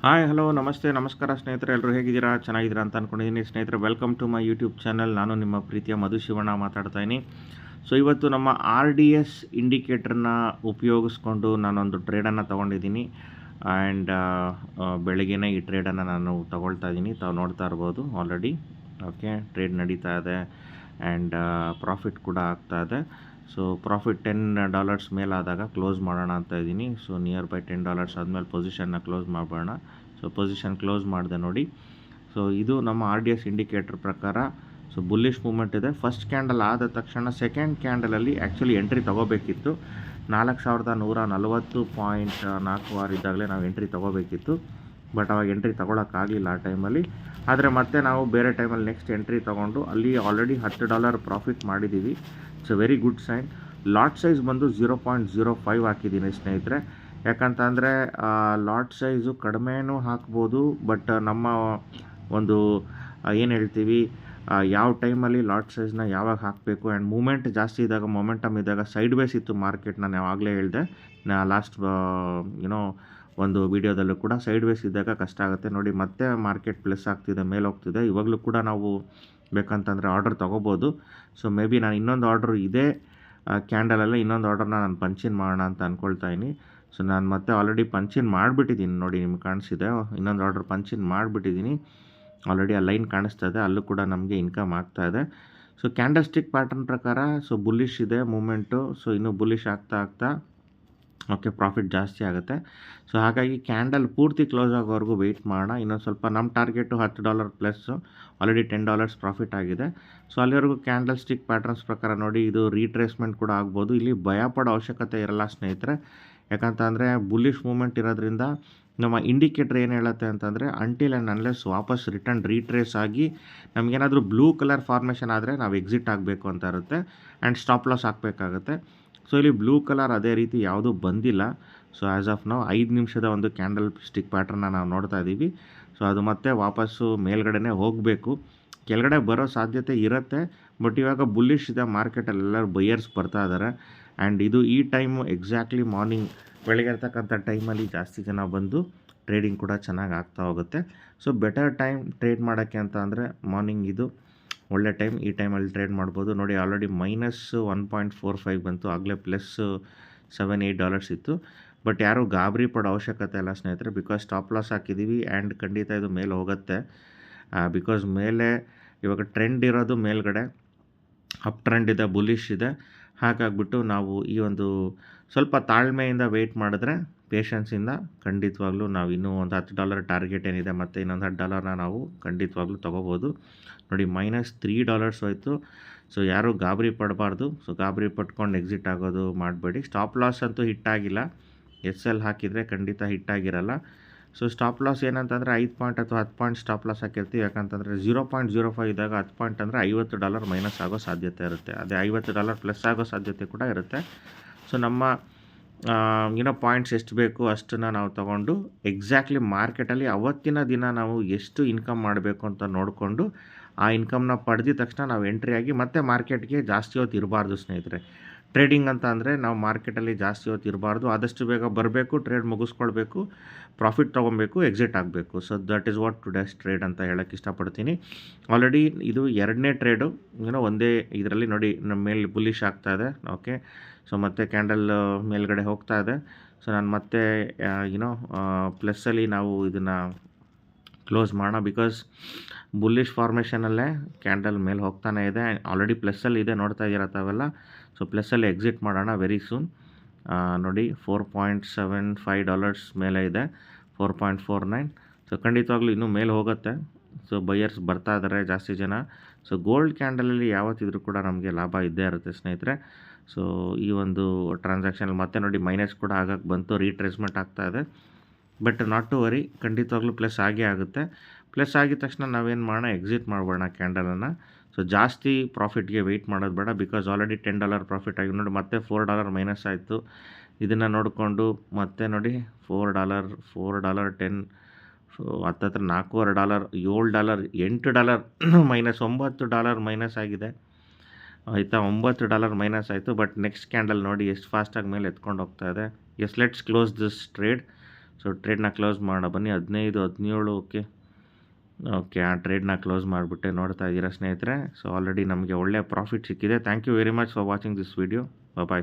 Hi hello ನಮಸ್ತೆ ನಮಸ್ಕಾರ ಸ್ನೇಹಿತರೆ, ಎಲ್ಲರೂ ಹೇಗಿದ್ದೀರಾ? ಚೆನ್ನಾಗಿದ್ದೀರಾ ಅಂತ ಅಂದ್ಕೊಂಡಿದ್ದೀನಿ. ಸ್ನೇಹಿತರೆ, welcome to my YouTube channel. ನಾನು ನಿಮ್ಮ ಪ್ರೀತಿಯ ಮಧು ಶಿವಣ್ಣ ಮಾತಾಡ್ತಾ ಇದ್ದೀನಿ. ಸೊ ಇವತ್ತು ನಮ್ಮ RDS ಇಂಡಿಕೇಟ್ರನ್ನ ಉಪಯೋಗಿಸ್ಕೊಂಡು ನಾನೊಂದು ಟ್ರೇಡನ್ನು ತೊಗೊಂಡಿದ್ದೀನಿ. ಆ್ಯಂಡ್ ಬೆಳಗ್ಗೆನೇ ಈ ಟ್ರೇಡನ್ನು ನಾನು ತೊಗೊಳ್ತಾ ಇದ್ದೀನಿ. ತಾವು ನೋಡ್ತಾ ಇರ್ಬೋದು ಆಲ್ರೆಡಿ. ಓಕೆ, ಟ್ರೇಡ್ ನಡೀತಾ ಇದೆ ಆ್ಯಂಡ್ ಪ್ರಾಫಿಟ್ ಕೂಡ ಆಗ್ತಾ ಇದೆ. ಸೊ ಪ್ರಾಫಿಟ್ $10 ಮೇಲಾದಾಗ ಕ್ಲೋಸ್ ಮಾಡೋಣ ಅಂತ ಇದ್ದೀನಿ. ಸೊ ನಿಯರ್ ಬೈ $10 ಆದಮೇಲೆ ಪೊಸಿಷನ್ನ ಕ್ಲೋಸ್ ಮಾಡೋಣ. ಸೊ ಪೊಸಿಷನ್ ಕ್ಲೋಸ್ ಮಾಡಿದೆ ನೋಡಿ. ಸೊ ಇದು ನಮ್ಮ RDS ಇಂಡಿಕೇಟರ್ ಪ್ರಕಾರ ಸೊ ಬುಲ್ಲಿಶ್ ಮೂಮೆಂಟ್ ಇದೆ. ಫಸ್ಟ್ ಕ್ಯಾಂಡಲ್ ಆದ ತಕ್ಷಣ ಸೆಕೆಂಡ್ ಕ್ಯಾಂಡಲಲ್ಲಿ ಆ್ಯಕ್ಚುಲಿ ಎಂಟ್ರಿ ತೊಗೋಬೇಕಿತ್ತು. 4140.46 ಇದ್ದಾಗಲೇ ನಾವು ಎಂಟ್ರಿ ತೊಗೋಬೇಕಿತ್ತು. ಬಟ್ ಅವಾಗ ಎಂಟ್ರಿ ತೊಗೊಳಕ್ಕಾಗಲಿಲ್ಲ ಆ ಟೈಮಲ್ಲಿ. ಆದರೆ ಮತ್ತೆ ನಾವು ಬೇರೆ ಟೈಮಲ್ಲಿ ನೆಕ್ಸ್ಟ್ ಎಂಟ್ರಿ ತೊಗೊಂಡು ಅಲ್ಲಿ ಆಲ್ರೆಡಿ $10 ಪ್ರಾಫಿಟ್ ಮಾಡಿದ್ದೀವಿ. It's a very good sign. Lot size ಬಂದು 0.05 ಹಾಕಿದ್ದೀನಿ ಸ್ನೇಹಿತರೆ. ಯಾಕಂತಂದರೆ ಲಾಟ್ ಸೈಜು ಕಡಿಮೆನೂ ಹಾಕ್ಬೋದು. ಬಟ್ ನಮ್ಮ ಒಂದು ಏನು ಹೇಳ್ತೀವಿ, ಯಾವ ಟೈಮಲ್ಲಿ ಲಾಟ್ ಸೈಜ್ನ ಯಾವಾಗ ಹಾಕಬೇಕು ಆ್ಯಂಡ್ ಮೂಮೆಂಟ್ ಜಾಸ್ತಿ ಇದ್ದಾಗ, ಮೊಮೆಂಟಮ್ ಇದ್ದಾಗ ಸೈಡ್ ವೇಸ್ ಇತ್ತು ಮಾರ್ಕೆಟ್. ನಾನು ಯಾವಾಗಲೇ ಹೇಳಿದೆ ಲಾಸ್ಟ್ ಒಂದು ವೀಡಿಯೋದಲ್ಲೂ ಕೂಡ, ಸೈಡ್ ವೇಸ್ ಇದ್ದಾಗ ಕಷ್ಟ ಆಗುತ್ತೆ ನೋಡಿ. ಮತ್ತೆ ಮಾರ್ಕೆಟ್ ಪ್ಲಸ್ ಆಗ್ತಿದೆ, ಮೇಲೆ ಹೋಗ್ತಿದೆ. ಇವಾಗಲೂ ಕೂಡ ನಾವು ಬೇಕಂತಂದರೆ ಆರ್ಡರ್ ತೊಗೋಬೋದು. ಸೊ ಮೇ ಬಿ ನಾನು ಇನ್ನೊಂದು ಆರ್ಡ್ರು ಇದೇ ಕ್ಯಾಂಡಲಲ್ಲೇ ಇನ್ನೊಂದು ಆರ್ಡರ್ನ ನಾನು ಪಂಚಿನ್ ಮಾಡೋಣ ಅಂತ ಅಂದ್ಕೊಳ್ತಾ ಇದ್ದೀನಿ. ಸೊ ನಾನು ಮತ್ತೆ ಆಲ್ರೆಡಿ ಪಂಚಿನ್ ಮಾಡಿಬಿಟ್ಟಿದ್ದೀನಿ ನೋಡಿ, ನಿಮ್ಗೆ ಕಾಣಿಸಿದೆ. ಇನ್ನೊಂದು ಆರ್ಡರ್ ಪಂಚಿನ್ ಮಾಡಿಬಿಟ್ಟಿದ್ದೀನಿ ಆಲ್ರೆಡಿ. ಆ ಲೈನ್ ಕಾಣಿಸ್ತಾ ಇದೆ, ಅಲ್ಲೂ ಕೂಡ ನಮಗೆ ಇನ್ಕಮ್ ಆಗ್ತಾ ಇದೆ. ಸೊ ಕ್ಯಾಂಡಲ್ ಸ್ಟಿಕ್ ಪ್ಯಾಟರ್ನ್ ಪ್ರಕಾರ ಸೊ ಬುಲ್ಲಿಶ್ ಇದೆ ಮೂಮೆಂಟು. ಸೊ ಇನ್ನೂ ಬುಲ್ಲಿಶ್ ಆಗ್ತಾ ಓಕೆ, ಪ್ರಾಫಿಟ್ ಜಾಸ್ತಿ ಆಗುತ್ತೆ. ಸೊ ಹಾಗಾಗಿ ಕ್ಯಾಂಡಲ್ ಪೂರ್ತಿ ಕ್ಲೋಸ್ ಆಗೋವರೆಗೂ ವೆಯ್ಟ್ ಮಾಡೋಣ. ಇನ್ನೊಂದು ಸ್ವಲ್ಪ ನಮ್ಮ ಟಾರ್ಗೆಟು $10 ಪ್ಲಸ್ಸು, ಆಲ್ರೆಡಿ $10 ಪ್ರಾಫಿಟ್ ಆಗಿದೆ. ಸೊ ಅಲ್ಲಿವರೆಗೂ ಕ್ಯಾಂಡಲ್ ಸ್ಟಿಕ್ ಪ್ಯಾಟರ್ನ್ಸ್ ಪ್ರಕಾರ ನೋಡಿ, ಇದು ರೀಟ್ರೇಸ್ಮೆಂಟ್ ಕೂಡ ಆಗ್ಬೋದು. ಇಲ್ಲಿ ಭಯ ಪಡೋ ಅವಶ್ಯಕತೆ ಇರಲ್ಲ ಸ್ನೇಹಿತರೆ. ಯಾಕಂತಂದರೆ ಬುಲ್ಲಿಶ್ ಮೂಮೆಂಟ್ ಇರೋದ್ರಿಂದ ನಮ್ಮ ಇಂಡಿಕೇಟ್ರ್ ಏನು ಹೇಳುತ್ತೆ ಅಂತಂದರೆ, ಅಂಟಿಲ್ ಆ್ಯಂಡ್ ಅನ್ಲೆಸ್ ವಾಪಸ್ ರಿಟರ್ನ್ ರೀಟ್ರೇಸ್ ಆಗಿ ನಮಗೇನಾದರೂ ಬ್ಲೂ ಕಲರ್ ಫಾರ್ಮೇಷನ್ ಆದರೆ ನಾವು ಎಕ್ಸಿಟ್ ಆಗಬೇಕು ಅಂತ ಇರುತ್ತೆ ಆ್ಯಂಡ್ ಸ್ಟಾಪ್ ಲಾಸ್ ಹಾಕಬೇಕಾಗುತ್ತೆ. ಸೊ ಇಲ್ಲಿ ಬ್ಲೂ ಕಲರ್ ಅದೇ ರೀತಿ ಯಾವುದೂ ಬಂದಿಲ್ಲ. ಸೊ ಆ್ಯಸ್ ಆಫ್ ನಾವು 5 ನಿಮಿಷದ ಒಂದು ಕ್ಯಾಂಡಲ್ ಸ್ಟಿಕ್ ಪ್ಯಾಟ್ರನ್ನ ನಾವು ನೋಡ್ತಾ ಇದ್ದೀವಿ. ಸೊ ಅದು ಮತ್ತೆ ವಾಪಸ್ಸು ಮೇಲ್ಗಡೆನೇ ಹೋಗಬೇಕು. ಕೆಳಗಡೆ ಬರೋ ಸಾಧ್ಯತೆ ಇರುತ್ತೆ. ಬಟ್ ಇವಾಗ ಬುಲ್ಲಿಶ್ ಇದೆ ಮಾರ್ಕೆಟಲ್ಲಿ, ಎಲ್ಲರೂ ಬೈಯರ್ಸ್ ಬರ್ತಾ ಇದ್ದಾರೆ. ಆ್ಯಂಡ್ ಇದು ಈ ಟೈಮು ಎಕ್ಸಾಕ್ಟ್ಲಿ ಮಾರ್ನಿಂಗ್ ಬೆಳಗ್ಗೆ ಇರ್ತಕ್ಕಂಥ ಟೈಮಲ್ಲಿ ಜಾಸ್ತಿ ಜನ ಬಂದು ಟ್ರೇಡಿಂಗ್ ಕೂಡ ಚೆನ್ನಾಗಿ ಆಗ್ತಾ ಹೋಗುತ್ತೆ. ಸೊ ಬೆಟರ್ ಟೈಮ್ ಟ್ರೇಡ್ ಮಾಡೋಕ್ಕೆ ಅಂತ ಅಂದರೆ ಮಾರ್ನಿಂಗ್ ಇದು ಒಳ್ಳೆ ಟೈಮ್. ಈ ಟೈಮಲ್ಲಿ ಟ್ರೇಡ್ ಮಾಡ್ಬೋದು ನೋಡಿ. ಆಲ್ರೆಡಿ -1.45 ಬಂತು, ಆಗಲೇ ಪ್ಲಸ್ $7-8 ಇತ್ತು. ಬಟ್ ಯಾರೂ ಗಾಬರಿ ಪಡೋ ಅವಶ್ಯಕತೆ ಇಲ್ಲ ಸ್ನೇಹಿತರೆ, ಬಿಕಾಸ್ ಸ್ಟಾಪ್ ಲಾಸ್ ಹಾಕಿದ್ದೀವಿ ಆ್ಯಂಡ್ ಖಂಡಿತ ಇದು ಮೇಲೆ ಹೋಗುತ್ತೆ. ಬಿಕಾಸ್ ಮೇಲೆ ಇವಾಗ ಟ್ರೆಂಡ್ ಇರೋದು ಮೇಲ್ಗಡೆ ಅಪ್ ಟ್ರೆಂಡ್ ಇದೆ, ಬುಲ್ಲಿಶ್ ಇದೆ. ಹಾಗಾಗ್ಬಿಟ್ಟು ನಾವು ಈ ಒಂದು ಸ್ವಲ್ಪ ತಾಳ್ಮೆಯಿಂದ ವೆಯ್ಟ್ ಮಾಡಿದ್ರೆ, ಪೇಷನ್ಸಿಂದ ಖಂಡಿತವಾಗ್ಲೂ ನಾವು ಇನ್ನೂ ಒಂದು $10 ಟಾರ್ಗೆಟ್ ಏನಿದೆ, ಮತ್ತು ಇನ್ನೊಂದು $10 ನಾವು ಖಂಡಿತವಾಗ್ಲೂ ತೊಗೋಬೋದು ನೋಡಿ. -$3 ಹೋಯಿತು. ಸೊ ಯಾರೂ ಗಾಬರಿ ಪಡಬಾರ್ದು. ಸೊ ಗಾಬರಿ ಪಟ್ಕೊಂಡು ಎಕ್ಸಿಟ್ ಆಗೋದು ಮಾಡಬೇಡಿ. ಸ್ಟಾಪ್ ಲಾಸ್ ಅಂತೂ ಹಿಟ್ಟಾಗಿಲ್ಲ. SL ಹಾಕಿದರೆ ಖಂಡಿತ ಹಿಟ್ಟಾಗಿರಲ್ಲ. ಸೊ ಸ್ಟಾಪ್ ಲಾಸ್ ಏನಂತಂದರೆ 5 ಪಾಯಿಂಟ್ ಅಥವಾ 10 ಪಾಯಿಂಟ್ ಸ್ಟಾಪ್ ಲಾಸ್ ಹಾಕಿರ್ತೀವಿ. ಯಾಕಂತಂದರೆ 0.05 ಇದ್ದಾಗ 10 ಪಾಯಿಂಟ್ ಅಂದರೆ $50 ಮೈನಸ್ ಆಗೋ ಸಾಧ್ಯತೆ ಇರುತ್ತೆ. ಅದೇ $50 ಪ್ಲಸ್ ಆಗೋ ಸಾಧ್ಯತೆ ಕೂಡ ಇರುತ್ತೆ. ಸೊ ನಮ್ಮ ಪಾಯಿಂಟ್ಸ್ ಎಷ್ಟು ಬೇಕು ಅಷ್ಟನ್ನು ನಾವು ತೊಗೊಂಡು ಎಕ್ಸಾಕ್ಟ್ಲಿ ಮಾರ್ಕೆಟಲ್ಲಿ ಅವತ್ತಿನ ದಿನ ನಾವು ಎಷ್ಟು ಇನ್ಕಮ್ ಮಾಡಬೇಕು ಅಂತ ನೋಡಿಕೊಂಡು ಆ ಇನ್ಕಮ್ನ ಪಡೆದ ತಕ್ಷಣ ನಾವು ಎಂಟ್ರಿ ಆಗಿ ಮತ್ತೆ ಮಾರ್ಕೆಟ್ಗೆ ಜಾಸ್ತಿ ಹೊತ್ತು ಇರಬಾರ್ದು ಸ್ನೇಹಿತರೆ. ಟ್ರೇಡಿಂಗ್ ಅಂತ ಅಂದರೆ ನಾವು ಮಾರ್ಕೆಟಲ್ಲಿ ಜಾಸ್ತಿ ಹೊತ್ತು ಇರಬಾರ್ದು. ಆದಷ್ಟು ಬೇಗ ಬರಬೇಕು, ಟ್ರೇಡ್ ಮುಗಿಸ್ಕೊಳ್ಬೇಕು, ಪ್ರಾಫಿಟ್ ತೊಗೊಬೇಕು, ಎಕ್ಸಿಟ್ ಆಗಬೇಕು. So that is what today's trade ಅಂತ ಹೇಳೋಕ್ಕೆ ಇಷ್ಟಪಡ್ತೀನಿ. ಆಲ್ರೆಡಿ ಇದು 2ನೇ ಟ್ರೇಡು. ಒಂದೇ ಇದರಲ್ಲಿ ನೋಡಿ ನಮ್ಮ ಮೇಲೆ ಬುಲ್ಲಿಶ್ ಆಗ್ತಾ ಇದೆ. ಓಕೆ, ಸೊ ಮತ್ತೆ ಕ್ಯಾಂಡಲ್ ಮೇಲ್ಗಡೆ ಹೋಗ್ತಾ ಇದೆ. ಸೊ ನಾನು ಮತ್ತೆ ಪ್ಲಸ್ಸಲ್ಲಿ ನಾವು ಇದನ್ನು ಕ್ಲೋಸ್ ಮಾಡೋಣ. ಬಿಕಾಸ್ ಬುಲ್ಲಿಶ್ ಫಾರ್ಮೇಷನಲ್ಲೇ ಕ್ಯಾಂಡಲ್ ಮೇಲೆ ಹೋಗ್ತಾನೆ ಇದೆ. ಆಲ್ರೆಡಿ ಪ್ಲಸ್ಸಲ್ಲಿ ಇದೆ, ನೋಡ್ತಾ ಇದ್ದೀರಾ ತಾವೆಲ್ಲ. ಸೊ ಪ್ಲಸ್ಸಲ್ಲಿ ಎಕ್ಸಿಟ್ ಮಾಡೋಣ ವೆರಿ ಸೂನ್. ನೋಡಿ $4.75 ಮೇಲೆ ಇದೆ, 4.49. ಸೊ ಖಂಡಿತವಾಗ್ಲೂ ಇನ್ನೂ ಮೇಲೆ ಹೋಗುತ್ತೆ. ಸೊ ಬೈಯರ್ಸ್ ಬರ್ತಾ ಇದ್ದಾರೆ ಜಾಸ್ತಿ ಜನ. ಸೊ ಗೋಲ್ಡ್ ಕ್ಯಾಂಡಲಲ್ಲಿ ಯಾವತ್ತಿದ್ರೂ ಕೂಡ ನಮಗೆ ಲಾಭ ಇದ್ದೇ ಇರುತ್ತೆ ಸ್ನೇಹಿತರೆ. ಸೊ ಈ ಒಂದು ಟ್ರಾನ್ಸಾಕ್ಷನಲ್ಲಿ ಮತ್ತೆ ನೋಡಿ ಮೈನಸ್ ಕೂಡ ಆಗಕ್ಕೆ ಬಂತು, ರೀಟ್ರೇಸ್ಮೆಂಟ್ ಆಗ್ತಾ ಇದೆ. ಬಟ್ ನಾಟ್ ಟು ವರಿ, ಖಂಡಿತವಾಗ್ಲೂ ಪ್ಲಸ್ ಆಗೇ ಆಗುತ್ತೆ. ಪ್ಲಸ್ ಆಗಿದ ತಕ್ಷಣ ನಾವೇನು ಮಾಡೋಣ, ಎಕ್ಸಿಟ್ ಮಾಡ್ಬೋಣ ಕ್ಯಾಂಡಲನ್ನು. ಸೊ ಜಾಸ್ತಿ ಪ್ರಾಫಿಟ್ಗೆ ವೆಯ್ಟ್ ಮಾಡೋದು ಬೇಡ. ಬಿಕಾಸ್ ಆಲ್ರೆಡಿ $10 ಪ್ರಾಫಿಟ್ ಆಗಿ ನೋಡಿ, ಮತ್ತೆ $4 ಮೈನಸ್ ಆಯಿತು. ಇದನ್ನು ನೋಡಿಕೊಂಡು ಮತ್ತೆ ನೋಡಿ $4, $10, ಸೊ ಹತ್ತತ್ರ $4.25, $7, $8 ಮೈನಸ್, $9 ಮೈನಸ್ ಆಗಿದೆ ಆಯಿತಾ. $9 ಮೈನಸ್ ಆಯಿತು. ಬಟ್ ನೆಕ್ಸ್ಟ್ ಕ್ಯಾಂಡಲ್ ನೋಡಿ ಎಷ್ಟು ಫಾಸ್ಟಾಗಿ ಮೇಲೆ ಎತ್ಕೊಂಡು ಹೋಗ್ತಾ ಇದೆ. Yes, let's close this trade. So ಟ್ರೇಡ್ನ ಕ್ಲೋಸ್ ಮಾಡೋಣ ಬನ್ನಿ. 15, 17 ಓಕೆ ಆ ಟ್ರೇಡ್ನ ಕ್ಲೋಸ್ ಮಾಡಿಬಿಟ್ಟೆ. ನೋಡ್ತಾ ಇದ್ದೀರಾ ಸ್ನೇಹಿತರೆ, ಸೊ ಆಲ್ರೆಡಿ ನಮಗೆ ಒಳ್ಳೆ ಪ್ರಾಫಿಟ್ ಸಿಕ್ಕಿದೆ. Thank you very much for watching this video. Bye.